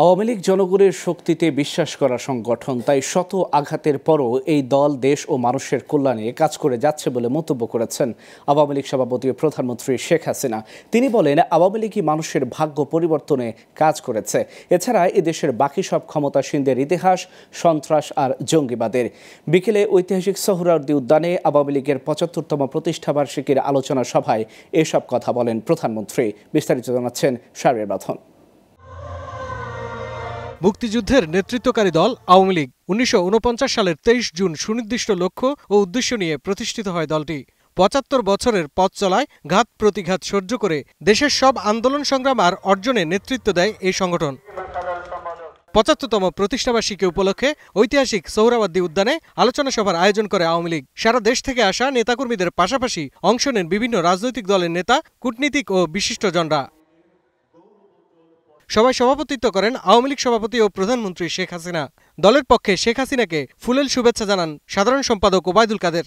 আওয়ামী লীগ জনগণের শক্তিতে বিশ্বাস করা সংগঠন, তাই শত আঘাতের পরও এই দল দেশ ও মানুষের কল্যাণে কাজ করে যাচ্ছে বলে মন্তব্য করেছেন আওয়ামী লীগ সভাপতি ও প্রধানমন্ত্রী শেখ হাসিনা। তিনি বলেন, আওয়ামী লীগই মানুষের ভাগ্য পরিবর্তনে কাজ করেছে। এছাড়া এদেশের বাকি সব ক্ষমতাসীনদের ইতিহাস সন্ত্রাস আর জঙ্গিবাদের। বিকেলে ঐতিহাসিক সোহরাওয়ার্দী উদ্যানে আওয়ামী লীগের ৭৫তম প্রতিষ্ঠাবার্ষিকীর আলোচনা সভায় এসব কথা বলেন প্রধানমন্ত্রী। বিস্তারিত জানাচ্ছেন শাহরিয়ার বাঁধন। মুক্তিযুদ্ধের নেতৃত্বকারী দল আওয়ামী লীগ ১৯৪৯ সালের ২৩ জুন সুনির্দিষ্ট লক্ষ্য ও উদ্দেশ্য নিয়ে প্রতিষ্ঠিত হয় দলটি। ৭৫ বছরের পথ চলায় ঘাত প্রতিঘাত সহ্য করে দেশের সব আন্দোলন সংগ্রাম আর অর্জনে নেতৃত্ব দেয় এই সংগঠন। ৭৫তম প্রতিষ্ঠাবার্ষিকী উপলক্ষে ঐতিহাসিক সোহরাওয়ার্দী উদ্যানে আলোচনা সভার আয়োজন করে আওয়ামী লীগ। সারা দেশ থেকে আসা নেতাকর্মীদের পাশাপাশি অংশ নেন বিভিন্ন রাজনৈতিক দলের নেতা, কূটনীতিক ও বিশিষ্টজনরা। সভায় সভাপতিত্ব করেন আওয়ামী লীগ সভাপতি ও প্রধানমন্ত্রী শেখ হাসিনা। দলের পক্ষে শেখ হাসিনাকে ফুলেল শুভেচ্ছা জানান সাধারণ সম্পাদক ওবায়দুল কাদের।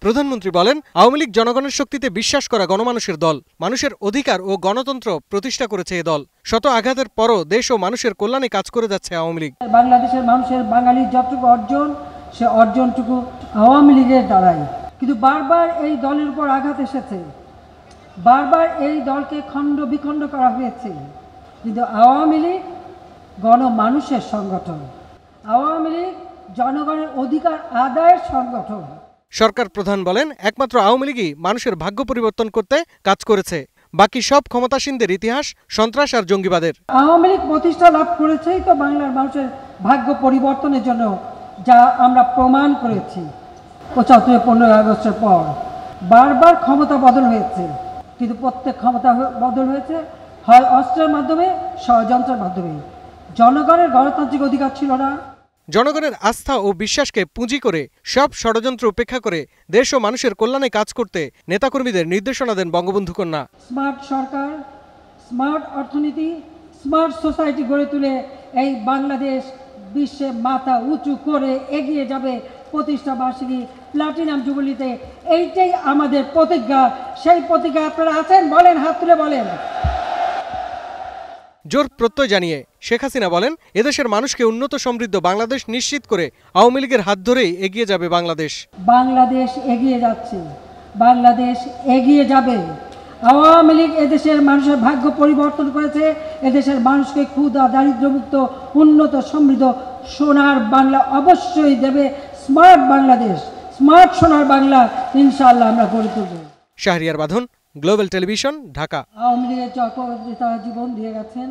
প্রধানমন্ত্রী বলেন, আওয়ামী লীগ জনগণের শক্তিতে বিশ্বাস করা গণমানুষের দল। মানুষের অধিকার ও গণতন্ত্র প্রতিষ্ঠা করেছে এ দল। শত আঘাতের পরও দেশ ও মানুষের কল্যাণে কাজ করে যাচ্ছে আওয়ামী লীগ। বাংলাদেশের মানুষের বাঙালির যতটুকু অর্জন, সে অর্জনটুকু আওয়ামী লীগের দ্বারাই। কিন্তু বারবার এই দলের উপর আঘাত এসেছে, বারবার এই দলকে খণ্ড বিখণ্ড করা হয়েছে। কিন্তু আওয়ামী লীগ গণমানুষের সংগঠন, আওয়ামী লীগ জনগণের অধিকার আদায়ের সংগঠন। সরকার প্রধান বলেন, একমাত্র আওয়ামী লীগই মানুষের ভাগ্য পরিবর্তন করতে কাজ করেছে। বাকি সব ক্ষমতাসীনদের ইতিহাস সন্ত্রাস আর জঙ্গিবাদের। আওয়ামী লীগ প্রতিষ্ঠা লাভ করেছেই তো বাংলার মানুষের ভাগ্য পরিবর্তনের জন্য, যা আমরা প্রমাণ করেছি। ৭৫-১৫ আগস্টের পর বারবার ক্ষমতা বদল হয়েছে, কিন্তু প্রত্যেক ক্ষমতা বদল হয়েছে হয় অস্ত্রের মাধ্যমে, ষড়যন্ত্রের মাধ্যমে। জনগণের গণতান্ত্রিক অধিকার ছিল না। জনগণের আস্থা ও বিশ্বাসকে পুঁজি করে সব ষড়যন্ত্র উপেক্ষা করে দেশ ও মানুষের কল্যাণে কাজ করতে নেতাকর্মীদের নির্দেশনা দেন বঙ্গবন্ধু কন্যা। স্মার্ট সরকার, স্মার্ট অর্থনীতি, স্মার্ট সোসাইটি গড়ে তুলে এই বাংলাদেশ বিশ্বে মাথা উঁচু করে এগিয়ে যাবে প্রতিষ্ঠা বার্ষিকী প্লাটিনাম জুবিলিতে। এইটাই আমাদের প্রতিজ্ঞা। সেই প্রতিজ্ঞা আপনারা আছেন? বলেন, হাত তুলে বলেন। জোর প্রত্যয় জানিয়ে শেখ হাসিনা বলেন, এদেশের মানুষকে উন্নত সমৃদ্ধ বাংলাদেশ নিশ্চিত করে আওয়ামী লীগের হাত ধরেই এগিয়ে যাবে বাংলাদেশ। বাংলাদেশ এগিয়ে যাচ্ছে, বাংলাদেশ এগিয়ে যাবে। আওয়ামী লীগ এদেশের মানুষের ভাগ্য পরিবর্তন করেছে। এদেশের মানুষকে ক্ষুধা দারিদ্র্যমুক্ত উন্নত সমৃদ্ধ সোনার বাংলা অবশ্যই দেবে। স্মার্ট বাংলাদেশ, স্মার্ট সোনার বাংলা ইনশাআল্লাহ আমরা গড়ে তুলব। শাহরিয়ার বাঁধন, গ্লোবাল টেলিভিশন, ঢাকা। আওয়ামী লীগের যত নেতা জীবন দিয়ে গেছেন,